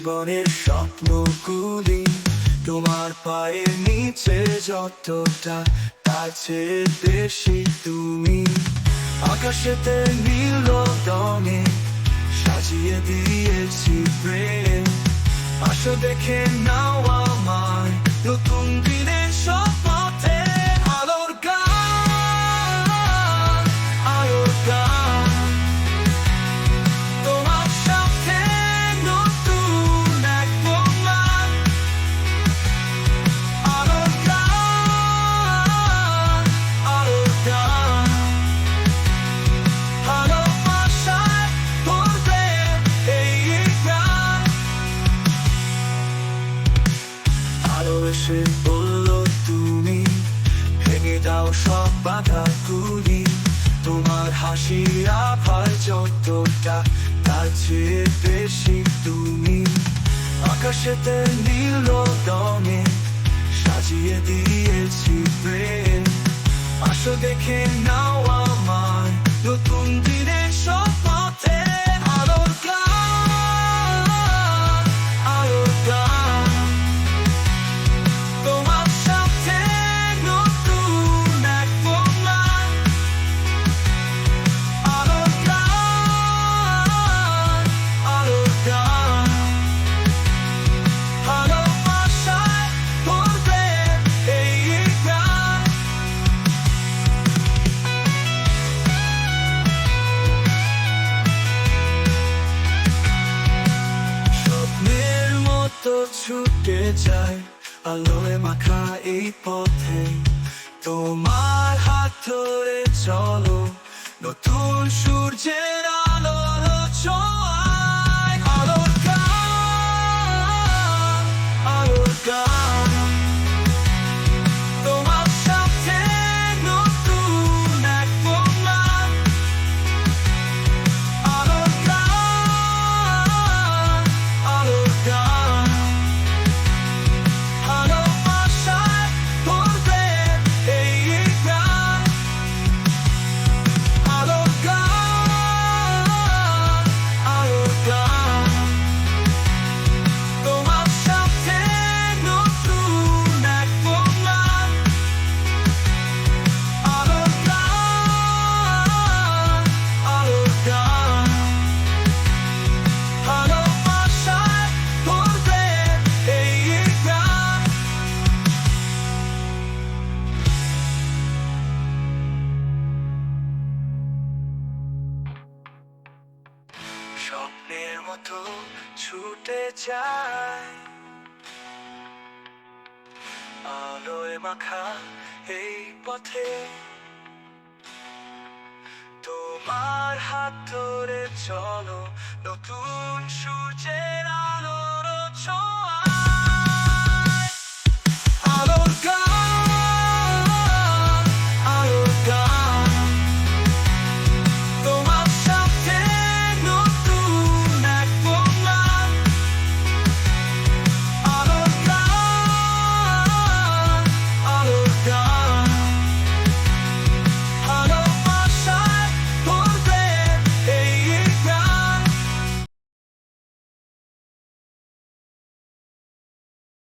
জীবনের স্বপ্নগুলি তোমার পায়ের নিচে যতটা, তার চেয়ে বেশি তুমি। আকাশেতে নীল রঙে সাজিয়ে দিয়েছি প্রেম, আসো দেখে নাও আমার নতুন দিনের স্বপ্নতে। আলোর গান, আলোর গান, তোমার সাথে নতুন এক প্রমাণ। আলোর গান, আলোর গান, ভালোবাসায় ভরবে এই গান। আলো এসে বললো তুমি ভেঙে দাও সব বাধাগুলি, তোমার হাসি আভার যতটা, তার চেয়ে বেশি তুমি। আকাশেতে নীল রঙে সাজিয়ে দিয়েছি প্রেম, আসো দেখে নাও আমার নতুন দিনের স্বপ্নতে। আলোর গান, আলোর গান, তোমার সাথে নতুন এক প্রমাণ। আলোর গান, আলোর গান, ভালোবাসায় ভরবে এই গান। স্বপ্নের মতো ছুটে যায় আলোয় মাখা এই পথে, তোমার হাত ধরে চলো নতুন সূর্যের আলোর ছোঁয়ায়। আলোর গান, আলোর গান, তোমার সাথে নতুন এক প্রমাণ। আলোর গান, আলোর গান, ভালোবাসায় ভরবে এই গান। আলোর গান, আলোর গান, তোমার সাথে নতুন এক প্রমাণ। আলোর গান, আলোর গান, ভালোবাসায় ভরবে এই গান। স্বপ্নের মতো ছুটে যায় আলোয় মাখা এই পথে, তোমার হাত ধরে চলো নতুন সূর্যের আলোর ছোঁয়া।